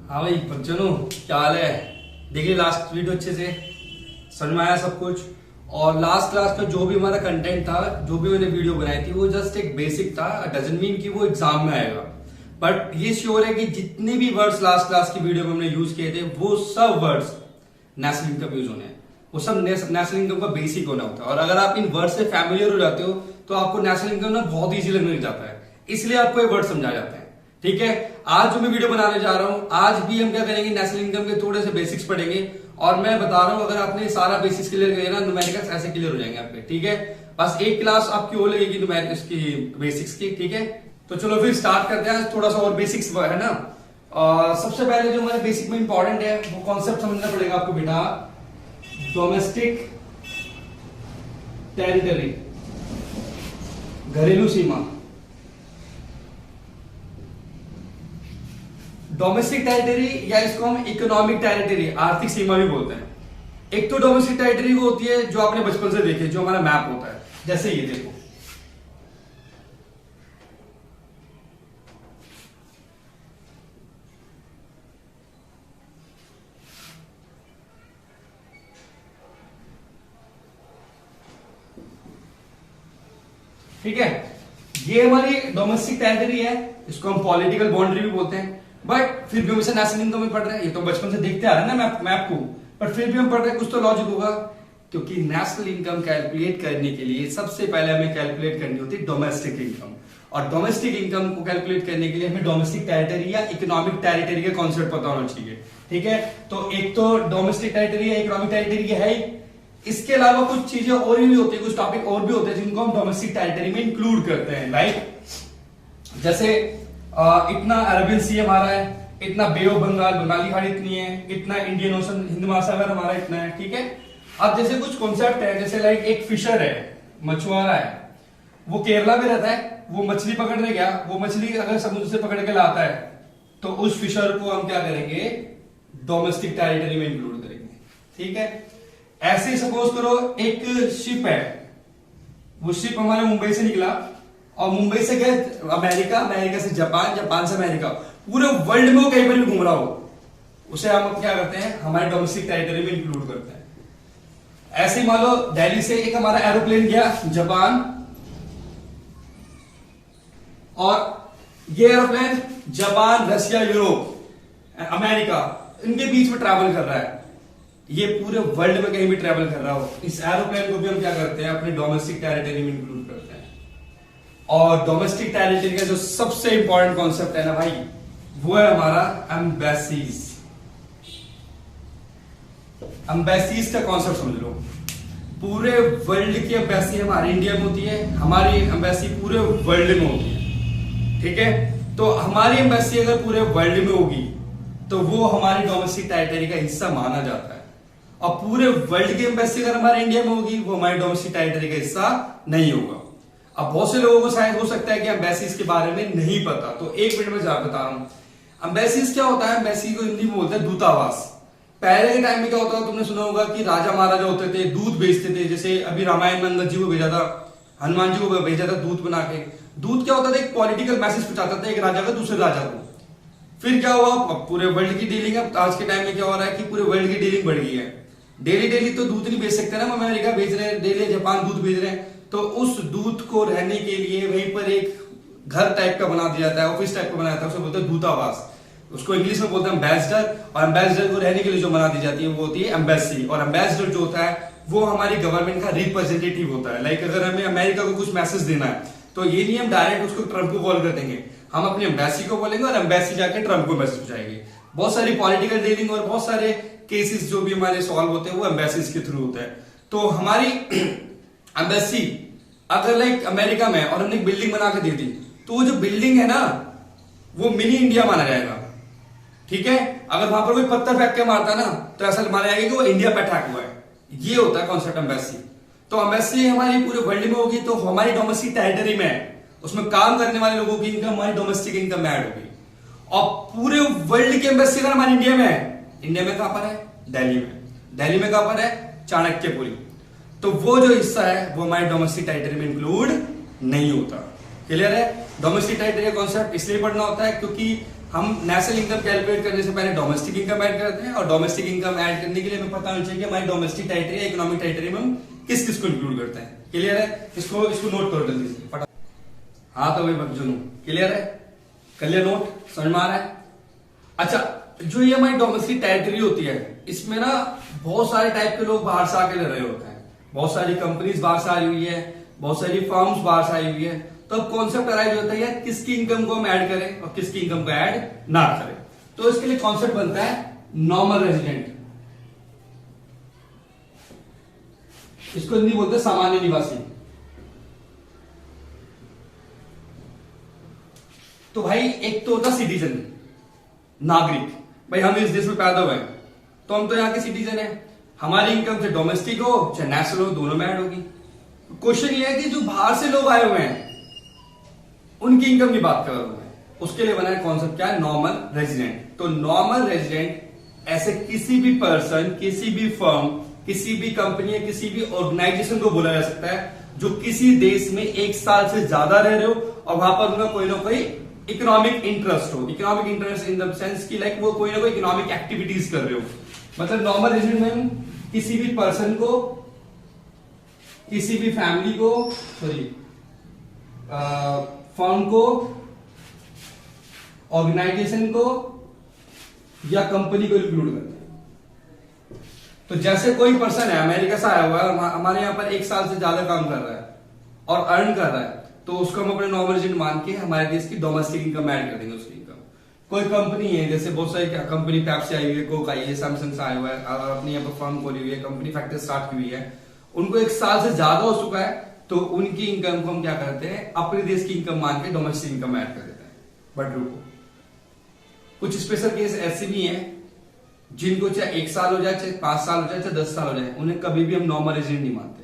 हाँ भाई बच्चनों, क्या हाल है। देखिए लास्ट वीडियो अच्छे से समझ में आया सब कुछ। और लास्ट क्लास का जो भी हमारा कंटेंट था, जो भी मैंने वीडियो बनाई थी, वो जस्ट एक बेसिक था। डजंट मीन कि वो एग्जाम में आएगा, बट ये श्योर है कि जितने भी वर्ड्स लास्ट क्लास की वीडियो में हमने यूज किए थे वो सब वर्ड्स नेशनल इनकम यूज होने हैं। वो सब नेशनल इनकम का बेसिक होना होता है। और अगर आप इन वर्ड से फैमिलियर हो जाते हो तो आपको नेशनल इनकम ना बहुत इजी लगने लग जाता है, इसलिए आपको ये वर्ड समझा जाता है। ठीक है, आज जो मैं वीडियो बनाने जा रहा हूं, आज भी हम क्या करेंगे, नेशनल इनकम के थोड़े से बेसिक्स पढ़ेंगे। और मैं बता रहा हूं, अगर आपने सारा बेसिक्स क्लियर किया ना, न्यूमेरिकल्स ऐसे क्लियर हो जाएंगे आपके। ठीक है, बस एक क्लास आपकी हो लगेगी न्यूमेरिकल्स की बेसिक्स की। ठीक है, तो चलो फिर स्टार्ट करते हैं। थोड़ा सा और बेसिक्स है ना। सबसे पहले जो हमारे बेसिक में इंपॉर्टेंट है वो कॉन्सेप्ट समझना पड़ेगा आपको बेटा। डोमेस्टिक टेरिटरी, घरेलू सीमा। डोमेस्टिक टेरिटरी या इसको हम इकोनॉमिक टेरिटरी, आर्थिक सीमा भी बोलते हैं। एक तो डोमेस्टिक टेरिटरी वो होती है जो आपने बचपन से देखे, जो हमारा मैप होता है। जैसे ये देखो, ठीक है, ये हमारी डोमेस्टिक टेरिटरी है। इसको हम पॉलिटिकल बाउंड्री भी बोलते हैं। बट फिर भी हम इसे नेशनल इनकम में पढ़ रहे हैं। ये तो बचपन से देखते आ रहे हैं ना मैप को, बट फिर भी हम पढ़ रहे हैं, कुछ तो लॉजिक होगा। क्योंकि नेशनल इनकम कैलकुलेट करने के लिए सबसे पहले हमें कैलकुलेट करनी होती है डोमेस्टिक इनकम। और डोमेस्टिक इनकम को कैलकुलेट करने के लिए हमें डोमेस्टिक टेरिटरी या इकोनॉमिक टेरिटरी का कॉन्सेप्ट पता होना चाहिए। ठीक है, तो एक तो डोमेस्टिक टेरिटरी या इकोनॉमिक टेरिटरी है ही। इसके अलावा कुछ चीजें और भी होती है, कुछ टॉपिक और भी होते हैं जिनको हम डोमेस्टिक टेरिटरी में इंक्लूड करते हैं। लाइक जैसे इतना अरबियन सी हमारा है, इतना बे ऑफ बंगाल, बंगाली खाड़ी इतनी है, इतना इंडियन ओशन, हिंद महासागर हमारा इतना है। ठीक है, अब जैसे कुछ कॉन्सेप्ट है, जैसे लाइक एक फिशर है, मछुआरा है, वो केरला में रहता है, वो मछली पकड़ने गया, वो मछली अगर समुद्र से पकड़ के लाता है तो उस फिशर को हम क्या करेंगे, डोमेस्टिक टेरिटरी में इंक्लूड करेंगे। ठीक है, ऐसे सपोज करो एक शिप है, वो शिप हमारे मुंबई से निकला और मुंबई से गए अमेरिका, अमेरिका से जापान, जापान से अमेरिका, पूरे वर्ल्ड में वो कहीं पर भी घूम रहा हो, उसे हम क्या करते हैं, हमारे डोमेस्टिक टेरिटरी में इंक्लूड करते हैं। ऐसे मान लो दिल्ली से एक हमारा एरोप्लेन गया जापान, और ये aeroplane Japan, Russia, Europe, America, इनके बीच में ट्रैवल कर रहा है। ये पूरे वर्ल्ड में कहीं भी ट्रैवल कर रहा हो, इस एरोप्लेन को भी हम क्या करते हैं, अपने डोमेस्टिक टेरिटरी में इंक्लूड करते हैं। और डोमेस्टिक टेरिटरी का जो सबसे इंपॉर्टेंट कॉन्सेप्ट है ना भाई, वो है हमारा एम्बेसीज। एम्बेसीज का कॉन्सेप्ट समझ लो। पूरे वर्ल्ड की एम्बेसी हमारी इंडिया में होती है, हमारी एम्बेसी पूरे वर्ल्ड में होती है। ठीक है, तो हमारी एम्बेसी अगर पूरे वर्ल्ड में होगी तो वो हमारी डोमेस्टिक टेरिटरी का हिस्सा माना जाता है। और पूरे वर्ल्ड की एम्बेसी अगर हमारे इंडिया में होगी, वो हमारी डोमेस्टिक टेरिटरी का हिस्सा नहीं होगा। अब बहुत से लोगों को शायद हो सकता है कि एम्बेसीज के बारे में नहीं पता, तो एक मिनट में बता रहा हूं। एम्बेसीज क्या होता है, एम्बेसी को हिंदी में बोलते हैं दूतावास। पहले के टाइम में क्या होता था, तुमने सुना होगा कि राजा महाराजा होते थे, दूध भेजते थे। जैसे अभी रामायण में अंगद जी को भेजा था, हनुमान जी को भेजा था दूध बना के। दूध क्या होता था, एक पॉलिटिकल मैसेज पहुंचाता था एक राजा का दूसरे राजा को। फिर क्या हुआ, पूरे वर्ल्ड की डीलिंग, अब आज के टाइम में क्या हो रहा है कि पूरे वर्ल्ड की डीलिंग बढ़ गई है। डेली डेली तो दूध नहीं भेज सकते ना, अमेरिका भेज रहे हैं, डेली जापान दूध भेज रहे हैं, तो उस दूध को रहने के लिए वहीं पर एक घर टाइप का बना दिया जाता है, ऑफिस टाइप का बनाया जाता है, उसे बोलते हैं दूतावास। उसको इंग्लिश में बोलते हैं एम्बेसडर। और एम्बेसडर को रहने के लिए जो बना दी जाती है वो होती है एम्बेसी। और एम्बेसडर जो होता है वो हमारी गवर्नमेंट का रिप्रेजेंटेटिव होता है। लाइक अगर हमें अमेरिका को कुछ मैसेज देना है तो ये नहीं हम डायरेक्ट उसको ट्रम्प को कॉल कर देंगे, हम अपनी एम्बेसी को बोलेंगे और एम्बेसी जाके ट्रम्प को मैसेज पहुंचाएगी। बहुत सारी पॉलिटिकल डीलिंग और बहुत सारे केसेस जो भी हमारे सॉल्व होते हैं वो एम्बेसीज के थ्रू होते हैं। तो हमारी एम्बेसी अगर लाइक अमेरिका में और हमने एक बिल्डिंग बना के दे दी, तो वो जो बिल्डिंग है ना, वो मिनी इंडिया माना जाएगा। ठीक है, अगर वहां पर कोई पत्थर फेंक के मारता ना, तो ऐसा माना जाएगा कि वो इंडिया पे अटैक हुआ है। ये होता है कॉन्सेप्ट एम्बेसी। तो एम्बेसी हमारी पूरे वर्ल्ड में होगी, तो हमारी डोमेस्टिक टेरिटरी में उसमें काम करने वाले लोगों की इनकम हमारी डोमेस्टिक इनकम में ऐड होगी। और पूरे वर्ल्ड की एम्बेसी अगर हमारी इंडिया में है, इंडिया में कहां पर है, दिल्ली में। दिल्ली में कहां पर है, चाणक्यपुरी। तो वो जो हिस्सा है वो हमारे डोमेस्टिक टेरिटरी में इंक्लूड नहीं होता। क्लियर है, डोमेस्टिक टेरिटरी का कॉन्सेप्ट इसलिए पढ़ना होता है क्योंकि हम नेशनल इनकम कैलकुलेट करने से पहले डोमेस्टिक इनकम ऐड करते हैं, और डोमेस्टिक इनकम ऐड करने के लिए हमें पता होना चाहिए कि हमारी डोमेस्टिक टेरिटरी या इकोनॉमिक टेरिटरी में हम किस किस को इंक्लूड करते हैं। क्लियर है? इसको नोट करो जल्दी से फटाफट। हाँ तो भाई बच्चों, क्लियर है? कर लिया नोट? समझ में आ रहा है? अच्छा, जो ये हमारी डोमेस्टिक टेरिटरी होती है, इसमें ना बहुत सारे टाइप के लोग बाहर से आके रह रहे होते हैं, बहुत सारी कंपनीज बाहर से आई हुई है, बहुत सारी फर्म्स बाहर से आई हुई है। तो अब कॉन्सेप्ट अराइज होता है किसकी इनकम को हम ऐड करें और किसकी इनकम को ऐड ना करें। तो इसके लिए कॉन्सेप्ट बनता है नॉर्मल रेजिडेंट, इसको हिंदी बोलते हैं सामान्य निवासी। तो भाई एक तो होता सिटीजन, नागरिक, भाई हम इस देश में पैदा हुए हैं तो हम तो यहाँ के सिटीजन हैं, हमारी इनकम चाहे डोमेस्टिक हो चाहे नेशनल हो, दोनों में ऐड होगी। क्वेश्चन ये है कि जो बाहर से लोग आए हुए हैं उनकी इनकम की बात कर रहा हूं मैं, उसके लिए बना है कॉन्सेप्ट क्या है, नॉर्मल रेजिडेंट। तो नॉर्मल रेजिडेंट ऐसे किसी भी पर्सन, किसी भी फर्म, किसी भी कंपनी या किसी भी ऑर्गेनाइजेशन को बोला जा सकता है जो किसी देश में 1 साल से ज्यादा रह रहे हो और वहां पर उनका कोई ना कोई इकोनॉमिक इंटरेस्ट हो। Economic interest in the sense की लाइक वो कोई ना कोई इकोनॉमिक एक्टिविटीज कर रहे हो। मतलब नॉर्मल रेजिडेंट में हम किसी भी पर्सन को, किसी भी फैमिली को, सॉरी फर्म को, ऑर्गेनाइजेशन को या कंपनी को इंक्लूड करते हैं। तो जैसे कोई पर्सन है अमेरिका से आया हुआ है और हमारे यहां पर 1 साल से ज्यादा काम कर रहा है और अर्न कर रहा है, तो उसको हम अपने नॉर्मल रेजिडेंट मान के हमारे देश की डोमेस्टिक इनकम ऐड कर देंगे उसकी इनकम। कोई कंपनी है, जैसे बहुत सारी कंपनी पेप्सी आई हुई है, कोक आई है, सैमसंग से आया हुआ है, अपनी यहाँ पर फर्म खोली हुई है, कंपनी फैक्ट्री स्टार्ट की हुई है, उनको 1 साल से ज्यादा हो चुका है, तो उनकी इनकम को हम क्या करते हैं, अपने देश की इनकम मान के डोमेस्टिक इनकम ऐड कर देते हैं। बट रुको, कुछ स्पेशल केस ऐसे भी हैं जिनको चाहे 1 साल हो जाए, चाहे 5 साल हो जाए, चाहे 10 साल हो जाए, उन्हें कभी भी हम नॉर्मल रेजिडेंट नहीं मानते।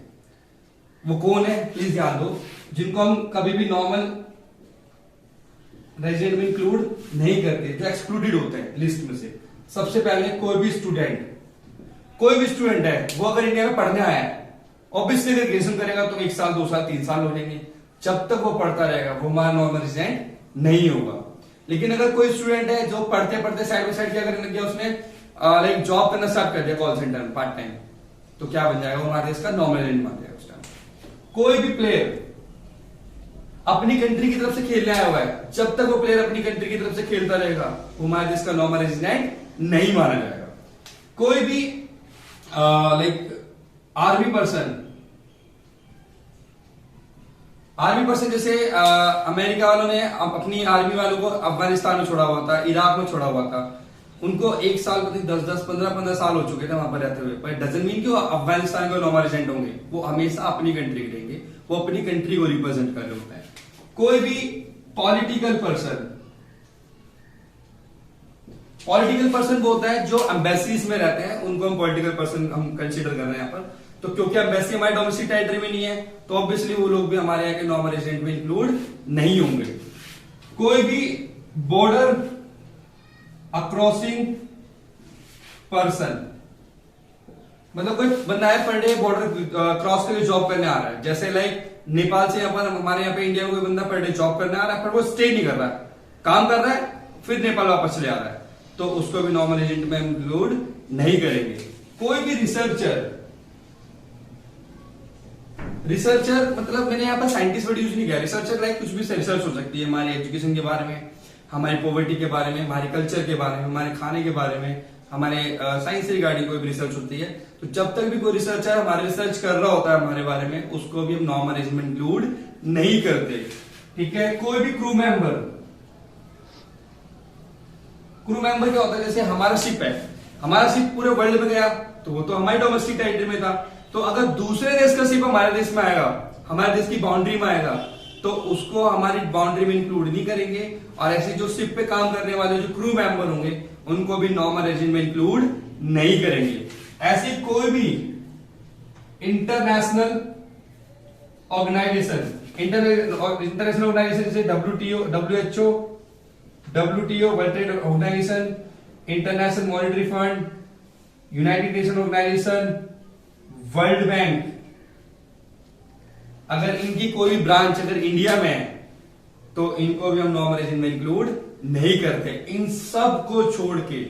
वो कौन है प्लीज ध्यान दो, जिनको हम कभी भी नॉर्मल रेजिडेंट में इंक्लूड नहीं करते, जो एक्सक्लूडेड होते हैं लिस्ट में से। सबसे पहले कोई भी स्टूडेंट है, वो अगर इंडिया में पढ़ने आया है, ऑब्वियसली अगर ग्रेजुएशन करेगा तो 1 साल 2 साल 3 साल हो जाएंगे, जब तक वो पढ़ता रहेगा वो हमारा नॉर्मल रेजिडेंट नहीं होगा। लेकिन अगर कोई स्टूडेंट है जो पढ़ते पढ़ते साइड बाय साइड क्या करने लग गया, उसने लाइक जॉब करना स्टार्ट कर दिया कॉल सेंटर में पार्ट टाइम, तो क्या बन जाएगा, वो हमारे देश का नॉर्मल रेजिडेंट बन जाएगा उस टाइम। कोई भी प्लेयर अपनी कंट्री की तरफ से खेलने आया हुआ है, जब तक वो प्लेयर अपनी कंट्री की तरफ से खेलता रहेगा वो हमारे देश का नॉर्मल रेजिडेंट नहीं माना जाएगा। कोई भी लाइक आर्मी पर्सन जैसे अमेरिका वालों ने अपनी आर्मी वालों को अफगानिस्तान में छोड़ा हुआ था, इराक में छोड़ा हुआ था, उनको 1 साल 10 15 साल हो चुके थे वहां पर रहते हुए, पर डजंट मीन कि वो अफगानिस्तान के नॉर्मल रेजिडेंट होंगे, वो हमेशा अपनी कंट्री के रहेंगे, वो अपनी कंट्री को रिप्रेजेंट कर रहे होते हैं। कोई भी पॉलिटिकल पर्सन वो होता है जो एम्बेसीज में रहते हैं, उनको हम पॉलिटिकल पर्सन हम कंसीडर कर रहे हैं यहाँ पर। तो क्योंकि एम्बेसी हमारी डोमेस्टिक टेरिटरी में नहीं है, तो ऑब्वियसली वो लोग भी हमारे यहाँ के नॉर्मल रेजिडेंट में इंक्लूड नहीं होंगे। कोई भी बॉर्डर अक्रॉसिंग पर्सन, मतलब कोई बंदा है पर डे बॉर्डर क्रॉस करके जॉब करने आ रहा है, जैसे लाइक नेपाल से यहाँ पर हमारे यहाँ पे इंडिया में कोई बंदा पर डे जॉब करने आ रहा है, पर वो स्टे नहीं कर रहा है, काम कर रहा है फिर नेपाल वापस चले आ रहा है, तो उसको भी नॉर्मल रेजिडेंट में इंक्लूड नहीं करेंगे। कोई भी रिसर्चर मतलब मैंने यहाँ पर साइंटिस्ट वर्ड यूज नहीं किया, रिसर्चर लाइक कुछ भी रिसर्च हो सकती है, हमारी एजुकेशन के बारे में, हमारी पॉवर्टी के बारे में, हमारे कल्चर के बारे में, हमारे खाने के बारे में, हमारे साइंस से रिगार्डिंग कोई भी रिसर्च होती है, तो जब तक भी कोई रिसर्चर हमारे रिसर्च कर रहा होता है हमारे बारे में, उसको भी हम नॉर्मल रेजिडेंट में इंक्लूड नहीं करते। ठीक है। कोई भी क्रू मेंबर क्या होता है, जैसे हमारा शिप है, हमारा शिप पूरे वर्ल्ड में गया तो वो तो हमारी डोमेस्टिक टेरिटरी में था, तो अगर दूसरे देश का शिप हमारे देश में आएगा, हमारे देश की बाउंड्री में आएगा, तो उसको हमारी बाउंड्री में इंक्लूड नहीं करेंगे, और ऐसे जो शिप पे काम करने वाले जो क्रू मेंबर होंगे उनको भी नॉर्मल रेजिडेंट में इंक्लूड नहीं करेंगे। ऐसी कोई भी इंटरनेशनल ऑर्गेनाइजेशन जैसे WTO world trade organisation, international monetary fund, united nation organisation, world bank, अगर इनकी कोई भी ब्रांच अगर इंडिया में है तो इनको भी हम नॉर्मल रेजिडेंट में इंक्लूड नहीं करते। इन सब को छोड़ के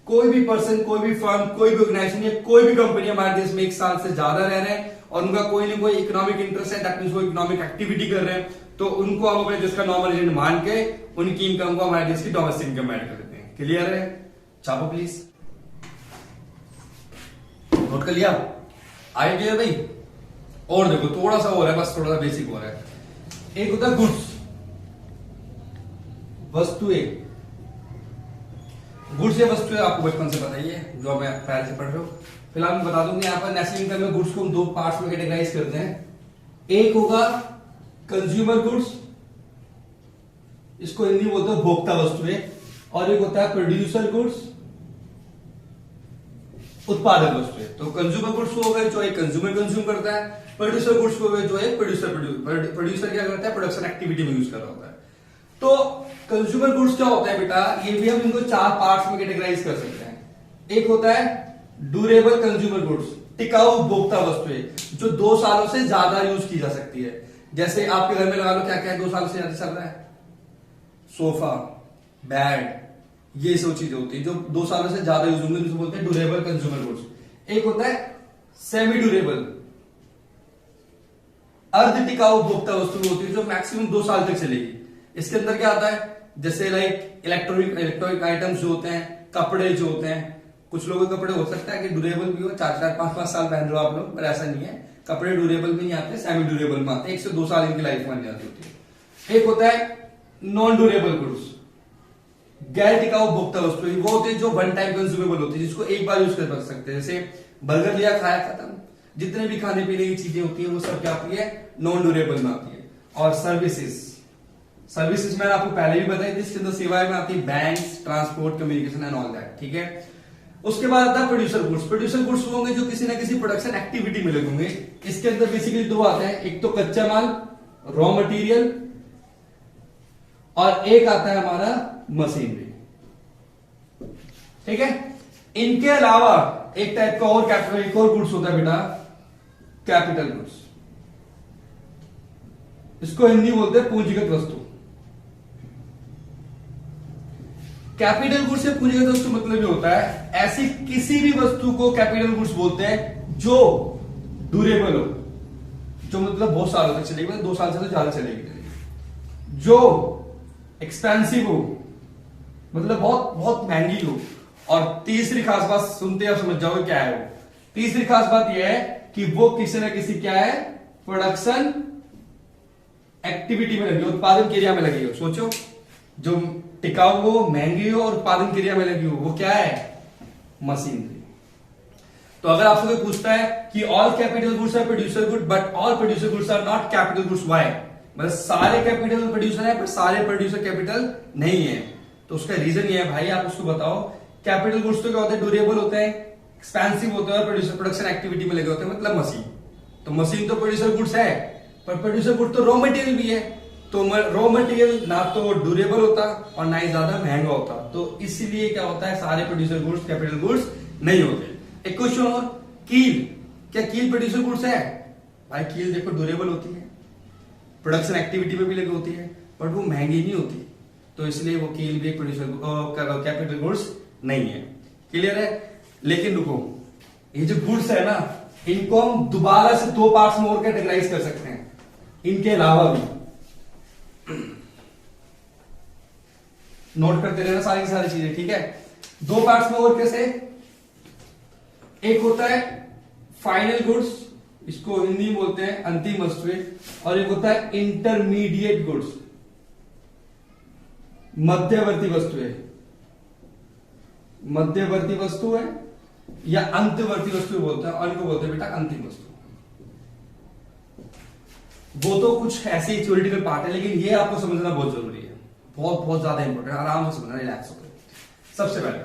कोई भी पर्सन, कोई भी फर्म, कोई भी ऑर्गेनाइजेशन या कोई भी कंपनी हमारे देश में 1 साल से ज्यादा रह रहे हैं और उनका कोई ना कोई इकोनॉमिक इंटरेस्ट है, दैट मींस वो इकोनॉमिक एक्टिविटी कर रहे हैं, तो उनको हम अपने देश का नॉर्मल रेजिडेंट मान के उनकी इनकम को हमारे देश की डोमेस्टिक इनकम ऐड कर देते हैं। क्लियर है? छापो प्लीज। नोट कर लिया? आइडिया भाई। और देखो थोड़ा सा हो रहा है, बस थोड़ा सा बेसिक हो रहा है। एक होता है गुड्स, वस्तुएं। गुड्स या वस्तुएं आपको बचपन से पता ही है, जो मैं पहले से पढ़ रहे हो। फिलहाल मैं बता दूंगी, यहाँ पर नेशनल इनकम में गुड्स को हम 2 पार्ट्स में कैटेगराइज करते हैं। एक होगा कंज्यूमर गुड्स, इसको हिंदी बोलते हैं भोक्ता वस्तुएं, और एक होता है प्रोड्यूसर गुड्स, उत्पादक वस्तुएं। तो कंज्यूमर गुड्स वो होगा जो एक कंज्यूमर कंज्यूम करता है, प्रोड्यूसर गुड्स वो जो है प्रोड्यूसर क्या करता है, प्रोडक्शन एक्टिविटी में यूज कर रहा होता है। तो कंज्यूमर गुड्स क्या होता है बेटा, ये भी हम इनको 4 पार्ट्स में कैटेगराइज कर सकते हैं। एक होता है ड्यूरेबल कंज्यूमर गुड्स, टिकाऊ उपभोक्ता वस्तुएं, जो 2 सालों से ज्यादा यूज की जा सकती है। जैसे आपके घर में लगा लो क्या क्या 2 साल से ज्यादा चल रहा है, सोफा, बेड, ये सब चीजें होती है जो 2 सालों से ज्यादा यूज होंगे, जिसको बोलते हैं ड्यूरेबल कंज्यूमर गुड्स। एक होता है सेमी ड्यूरेबल, अर्ध टिकाऊ उपभोक्ता वस्तु होती है जो मैक्सिमम 2 साल तक चलेगी। इसके अंदर क्या आता है, जैसे लाइक इलेक्ट्रॉनिक आइटम्स जो होते हैं, कपड़े जो होते हैं। कुछ लोगों के कपड़े हो सकता है कि ड्यूरेबल भी हो, 4-4, 5-5 साल पहन रहे हो आप लोग, पर ऐसा नहीं है। कपड़े ड्यूरेबल में नहीं आते, सेमी ड्यूरेबल में आते हैं, 1 से 2 साल इनकी लाइफ मान जाती होती है। एक होता है नॉन ड्यूरेबल गुड्स, गैर टिकाऊ उपभोक्ता वस्तुएं, वो होते हैं जो वन टाइम कंज्यूमेबल होती है, जिसको एक बार यूज कर सकते हैं। जैसे बर्गर लिया, खाया, खत्म। जितने भी खाने पीने की चीजें होती है वो सब क्या आती है, नॉन ड्यूरेबल में आती है। और सर्विसेज मैंने आपको पहले भी बताई थी, इसके अंदर सेवाएं में आती है bank, transport, communication and all that, ठीक है। उसके बाद आता है प्रोड्यूसर गुड्स। प्रोड्यूसर गुड्स होंगे जो किसी ना किसी प्रोडक्शन एक्टिविटी में लगे होंगे। इसके अंदर बेसिकली 2 आते हैं, एक तो कच्चा माल, रॉ मटेरियल, और एक आता है हमारा मशीनरी, ठीक है। इनके अलावा एक टाइप का और एक और गुड्स होता है बेटा, कैपिटल गुड्स। इसको हिंदी बोलते हैं पूंजीगत वस्तु। कैपिटल गुड्स से पूंजीगत वस्तु मतलब ये होता है ऐसी किसी भी वस्तु को कैपिटल गुड्स बोलते हैं जो ड्यूरेबल हो, जो मतलब बहुत सालों तक चलेगी, मतलब 2 साल से तो ज्यादा चलेगी। जो एक्सपेंसिव हो, मतलब बहुत बहुत महंगी हो। और तीसरी खास बात सुनते हैं आप समझ जाओगे क्या है वो। तीसरी खास बात यह है कि वो किसी ना किसी क्या है, प्रोडक्शन एक्टिविटी में लगी हो, उत्पादन क्रिया में लगी हो। सोचो, जो टिकाऊ हो, महंगी हो और उत्पादन क्रिया में लगी हो, वो क्या है, मशीनरी। तो अगर आपसे कोई पूछता है कि all capital goods are producer good but all producer goods are not capital goods, why, मतलब सारे कैपिटल प्रोड्यूसर है पर सारे प्रोड्यूसर कैपिटल नहीं है। तो उसका रीजन ये है भाई, आप उसको बताओ। कैपिटल गुड्स तो क्या होते हैं, ड्यूरेबल होते हैं, एक्सपेंसिव होते हैं, प्रोड्यूसर प्रोडक्शन एक्टिविटी में लगे होते हैं, मतलब मशीन। तो मशीन तो प्रोड्यूसर गुड्स है, पर प्रोड्यूसर गुड तो रॉ मटेरियल भी है। तो रॉ मटेरियल ना तो ड्यूरेबल होता और ना ही ज्यादा महंगा होता। तो इसलिए क्या होता है, सारे प्रोड्यूसर गुड्स कैपिटल गुड्स नहीं होते। एक क्वेश्चन और, कील, क्या कील प्रोड्यूसर गुड्स है? भाई कील देखो ड्यूरेबल होती है, प्रोडक्शन एक्टिविटी में भी लगी होती है, बट वो महंगी नहीं होती। तो इसलिए वो कील भी एक प्रोड्यूसर कैपिटल गुड्स नहीं है। क्लियर है? लेकिन रुको, ये जो गुड्स है ना, इनको हम दोबारा से 2 पार्ट्स में और कैटेगराइज कर सकते हैं, इनके अलावा भी। नोट करते रहना सारी की सारी चीजें, ठीक है। 2 पार्ट्स में और कैसे, एक होता है फाइनल गुड्स, इसको हिंदी में बोलते हैं अंतिम वस्तुएं, और एक होता है इंटरमीडिएट गुड्स, मध्यवर्ती वस्तुएं। मध्यवर्ती वस्तु है या अंतवर्ती वस्तु बोलते हैं, और इनको बोलते हैं बेटा अंतिम वस्तु। वो तो कुछ ऐसे ही थ्योरेटिकल पार्ट है, लेकिन ये आपको समझना बहुत जरूरी है, बहुत बहुत ज्यादा इंपॉर्टेंट। आराम से समझना, रिलैक्स होकर। सबसे पहले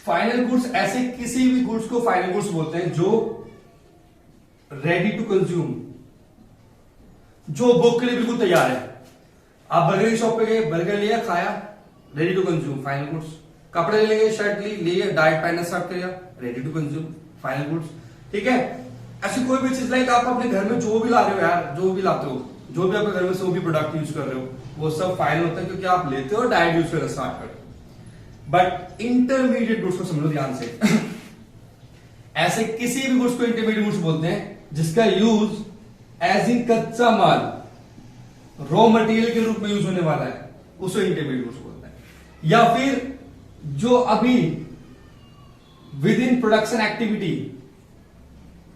फाइनल गुड्स, ऐसे किसी भी गुड्स को फाइनल गुड्स बोलते हैं जो रेडी टू कंज्यूम, जो उपभोग के लिए बिल्कुल तैयार है। आप बर्गर की शॉप पे गए, बर्गर लिया, खाया, ready to consume, final goods. कपड़े ले लिए, शर्ट ली, लिए, डाइट पहनना स्टार्ट किया, ready to consume, final goods. ठीक है, ऐसी कोई भी चीज लाइक आप अपने घर में जो भी ला रहे हो यार, जो भी लाते हो, जो भी आपके घर में जो भी प्रोडक्ट यूज कर रहे हो, वो सब फाइनल होता है, क्योंकि आप लेते हो डायरेक्ट यूज करना स्टार्ट करते हो। बट इंटरमीडिएट गुड्स को समझो ध्यान से। ऐसे किसी भी गुड्स को इंटरमीडिएट गुड्स बोलते हैं जिसका यूज एज इन कच्चा माल, रॉ मटेरियल के रूप में यूज होने वाला है, उसे इंटरमीडिएट गुड्स बोलते हैं। या फिर जो अभी विद इन प्रोडक्शन एक्टिविटी,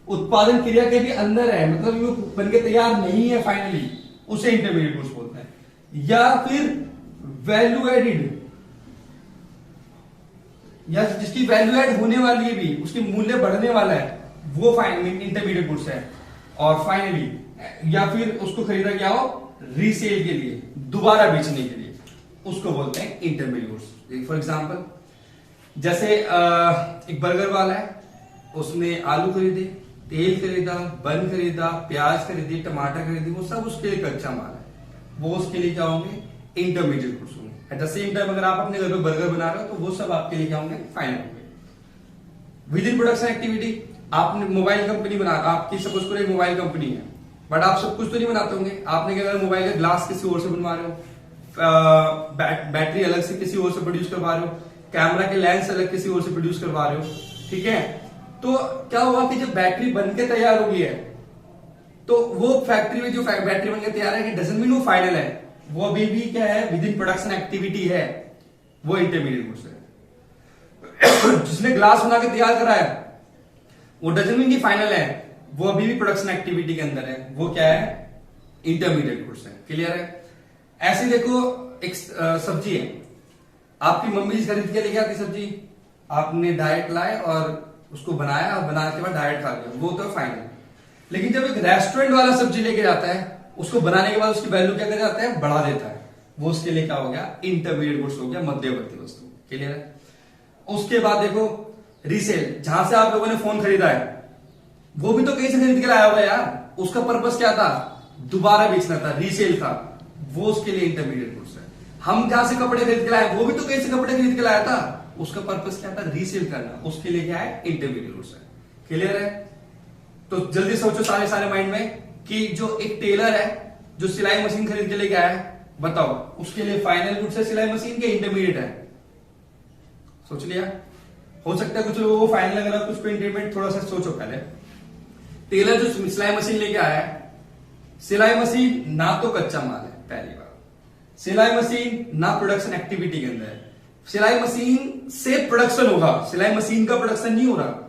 उत्पादन क्रिया के भी अंदर है, मतलब वो बनके तैयार नहीं है फाइनली, उसे इंटरमीडिएट गुड्स बोलते हैं। या फिर वैल्यू एडिड, या जिसकी वैल्यू एड होने वाली है भी, उसकी मूल्य बढ़ने वाला है, वो फाइनली इंटरमीडिएट गुड्स है। और फाइनली या फिर उसको खरीदा गया हो रीसेल के लिए, दोबारा बेचने के लिए, उसको बोलते हैं इंटरमीडिएट गुड्स। फॉर एग्जांपल जैसे एक बर्गर वाला है, उसने आलू खरीदे, तेल खरीदा, बन खरीदा, प्याज खरीदी, टमाटर खरीदी, वो सब उसके लिए कच्चा माल है, वो उसके लिए क्या होंगे, इंटरमीडिएट गुड्स होंगे। एट द सेम टाइम अगर आप अपने घर पे बर्गर बना रहे हो तो वो सब आपके लिए क्या होंगे, फाइनल होंगे। विद इन प्रोडक्शन एक्टिविटी, आपने मोबाइल कंपनी बना, आपकी सपोज करो एक मोबाइल कंपनी है, बट आप सब कुछ तो नहीं बनाते होंगे। आपने क्या करा, मोबाइल का ग्लास किसी और से बनवा रहे हो, बैटरी अलग से किसी और से प्रोड्यूस करवा रहे हो, कैमरा के लेंस अलग किसी और से प्रोड्यूस करवा रहे हो, ठीक है। तो क्या हुआ कि जब बैटरी बनके तैयार हो गई है, तो वो फैक्ट्री में जो बैटरी बनके तैयार है, डजंट मीन वो फाइनल है, वो अभी भी क्या है, विद इन प्रोडक्शन एक्टिविटी है, वो इंटरमीडिएट गुड्स है। जिसने ग्लास बना के तैयार करा है, वो डजंट मीन की फाइनल है, वो अभी भी प्रोडक्शन एक्टिविटी के अंदर है, वो क्या है, इंटरमीडिएट गुड्स है। क्लियर है। ऐसे देखो, एक सब्जी है, आपकी मम्मी खरीद के लेके आती सब्जी, आपने डाइट लाए और उसको बनाया, और बनाने के बाद डाइट खा लिया, वो तो फाइनल। लेकिन जब एक रेस्टोरेंट वाला सब्जी लेके जाता है, उसको बनाने के बाद उसकी वैल्यू क्या कर जाता है, बढ़ा देता है, वो उसके लिए क्या हो गया, इंटरमीडिएट गुड्स हो गया, मध्यवर्ती वस्तु। क्लियर है। उसके बाद देखो रीसेल, जहां से आप लोगों ने फोन खरीदा है, वो भी तो कहीं से खरीद के लाया हुआ यार, उसका पर्पस क्या था, दोबारा बेचना था, रीसेल था, वो उसके लिए इंटरमीडिएट गुड्स है। हम जहां से कपड़े खरीद के लाए, वो भी तो कहीं से कपड़े खरीद के लाया था, उसका पर्पस क्या था, रीसेल करना, उसके लिए क्या है, इंटरमीडिएट गुड्स है। क्लियर है। तो जल्दी सोचो सारे माइंड में कि जो एक टेलर है जो सिलाई मशीन खरीद के लेके आया है, बताओ उसके लिए फाइनल गुड्स है सिलाई मशीन के इंटरमीडिएट है, सोच लिया। हो सकता है कुछ लोगों को फाइनल लग रहा है, कुछ को इंटरमीडिएट, थोड़ा सा सोचो पहले। टेलर जो सिलाई मशीन लेके आया है, सिलाई मशीन ना तो कच्चा माल है, पहली बार, सिलाई मशीन ना प्रोडक्शन एक्टिविटी के अंदर है, सिलाई मशीन से प्रोडक्शन होगा, सिलाई मशीन का प्रोडक्शन नहीं हो रहा,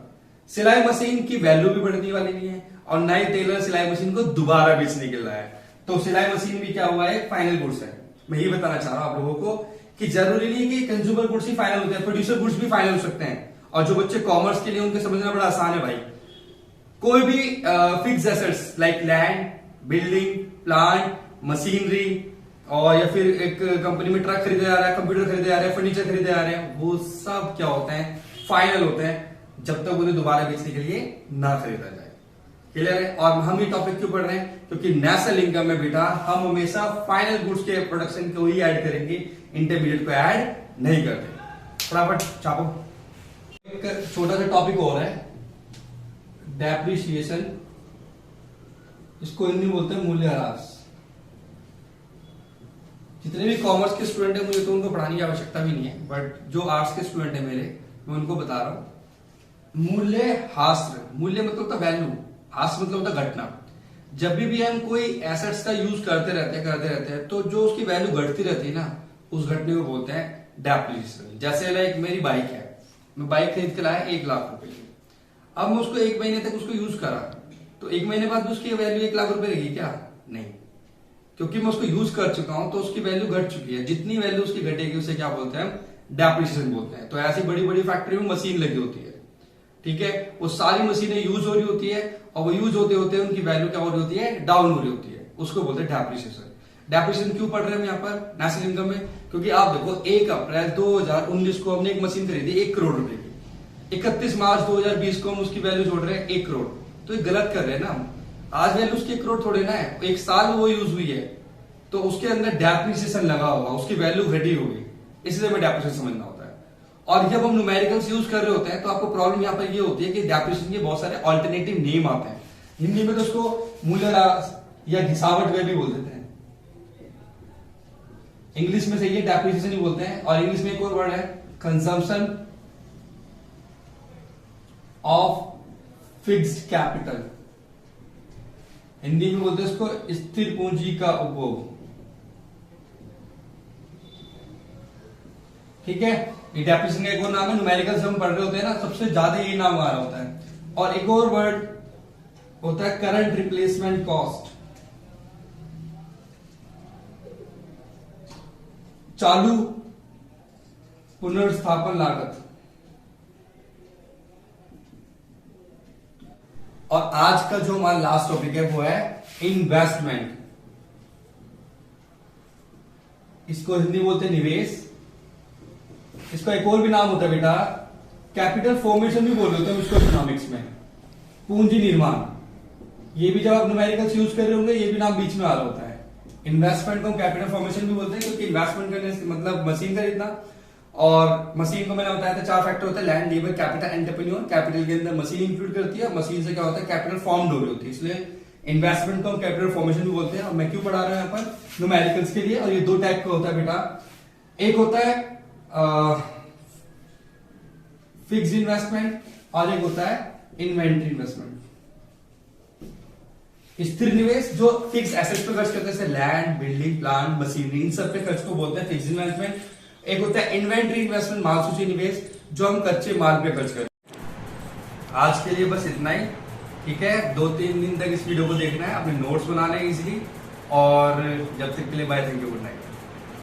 सिलाई मशीन की वैल्यू भी बढ़ने वाली नहीं है, और नए टेलर सिलाई मशीन को दोबारा बेचने के लिए है, तो सिलाई मशीन भी क्या हुआ है, फाइनल गुड्स है। मैं ये बताना चाह रहा हूं आप लोगों को कि जरूरी नहीं कि कंज्यूमर गुड्स ही फाइनल होते हैं, प्रोड्यूसर गुड्स भी फाइनल हो सकते हैं। और जो बच्चे कॉमर्स के लिए, उनके समझना बड़ा आसान है भाई। कोई भी fix assets like land, building, plant, machinery, और या फिर एक कंपनी में ट्रक खरीदे जा रहा है, कंप्यूटर खरीदे जा रहे हैं, फर्नीचर खरीदे जा रहे हैं, वो सब क्या होते हैं, फाइनल होते हैं, जब तक उन्हें दोबारा बेचने के लिए ना खरीदा जाए। क्लियर है। और हम ये टॉपिक क्यों पढ़ रहे हैं, क्योंकि नेशनल इनकम में बेटा हम हमेशा फाइनल गुड्स के प्रोडक्शन को ही ऐड करेंगे, इंटरमीडिएट को ऐड नहीं करते। फटाफट छापो। एक छोटा सा टॉपिक और है, डेप्रिसिएशन, इसको हिंदी में बोलते हैं मूल्यह्रास। जितने भी कॉमर्स के स्टूडेंट है, मुझे तो उनको पढ़ाने की आवश्यकता भी नहीं है, बट जो आर्ट्स के स्टूडेंट है मेरे, मैं उनको बता रहा हूं। मूल्यह्रास, मूल्य मतलब होता वैल्यू, ह्रास मतलब होता घटना। जब भी हम कोई एसेट्स का यूज करते रहते हैं, तो जो उसकी वैल्यू घटती रहती है ना, उस घटने को बोलते हैं डेप्रिसिएशन। जैसे लाइक मेरी बाइक है, मैं बाइक खरीद के लाया 1 लाख रुपए की, अब मैं उसको 1 महीने तक उसको यूज करा, तो 1 महीने बाद उसकी वैल्यू 1 लाख रुपए रहेगी क्या, नहीं, क्योंकि मैं उसको यूज कर चुका हूं, तो उसकी वैल्यू घट चुकी है। जितनी वैल्यू उसकी घटेगी उसे क्या बोलते हैं, डेप्रिसिएशन बोलते हैं। तो ऐसी बड़ी बड़ी फैक्ट्री में मशीन लगी होती है, ठीक है, वो सारी मशीनें यूज हो रही होती है, और वो यूज होते होते उनकी वैल्यू क्या हो रही होती है, डाउन हो रही होती है, उसको बोलते हैं डेप्रिसिएशन। डेप्रिसिएशन क्यों पढ़ रहे हैं हम यहाँ पर नेशनल इनकम में, क्योंकि आप देखो 1 अप्रैल 2019 को हमने एक मशीन खरीदी 1 करोड़ रुपए की, 31 मार्च 2020 को हम उसकी वैल्यू जोड़ रहे हैं 1 करोड़, तो ये गलत कर रहे हैं ना हम। आज वैल्यू उसकी 1 करोड़ थोड़े ना है, 1 साल वो यूज हुई है, तो उसके अंदर डेप्रिसिएशन लगा होगा, उसकी वैल्यू घटी होगी, इसलिए हमें डेप्रिसिएशन समझना होता है। और जब हम न्यूमेरिकल्स यूज कर रहे होते हैं, तो आपको प्रॉब्लम यहाँ पर ये होती है कि डेप्रिसिएशन के बहुत सारे ऑल्टरनेटिव नेम आते हैं। हिंदी में तो उसको मूल्यह्रास या घिसावट वे भी बोल देते हैं। इंग्लिश में सही है, डेप्रिसिएशन ही बोलते हैं। और इंग्लिश में एक और वर्ड है consumption of fixed capital, Hindi में बोलते हैं उसको स्थिर पूंजी का उपभोग। ठीक है, ये डेप्रिसिएशन का एक और नाम है। न्यूमेरिकल्स हम पढ़ रहे होते हैं ना, सबसे ज्यादा ये नाम आ रहा होता है। और एक और वर्ड होता है करंट रिप्लेसमेंट कॉस्ट, चालू पुनर्स्थापन लागत। और आज का जो हमारा लास्ट टॉपिक है वो है इन्वेस्टमेंट। इसको हिंदी बोलते हैं निवेश। इसका एक और भी नाम होता है बेटा कैपिटल फॉर्मेशन भी बोल रहे होते हैं इसको इकोनॉमिक्स में, पूंजी निर्माण। ये भी जब आप न्यूमेरिकल्स यूज कर रहे होंगे ये भी नाम बीच में आ रहा होता है। इन्वेस्टमेंट को कैपिटल फॉर्मेशन भी बोलते हैं, क्योंकि इन्वेस्टमेंट करने से मतलब मशीन खरीदना, और मशीन को मैंने बताया था 4 फैक्टर होते हैं, land, labour, capital, entrepreneur. Capital के अंदर मशीन इंक्लूड करती है, मशीन से क्या होता है कैपिटल फॉर्म्ड हो रही होती है, इसलिए इन्वेस्टमेंट को हम कैपिटल फॉर्मेशन भी बोलते हैं। और मैं क्यों पढ़ा रहा हूं यहाँ पर न्यूमेरिकल्स के लिए। और ये 2 टाइप का होता है बेटा, एक होता है फिक्स्ड इन्वेस्टमेंट और एक होता है इन्वेंटरी इन्वेस्टमेंट। स्थिर निवेश जो फिक्स एसेट्स पे खर्च करते हैं, जैसे लैंड, बिल्डिंग, प्लांट, मशीनरी, इन सब पे खर्च को बोलते हैं फिक्स्ड इन्वेस्टमेंट। एक होता है इन्वेंटरी इन्वेस्टमेंट, माल सूची निवेश, जो हम कच्चे माल पे खर्च करते हैं। आज के लिए बस इतना ही, ठीक है। 2-3 दिन तक इस वीडियो को देखना है, अपने नोट्स बनाने हैं इजीली। और जब तक के लिए bye, thank you, good night.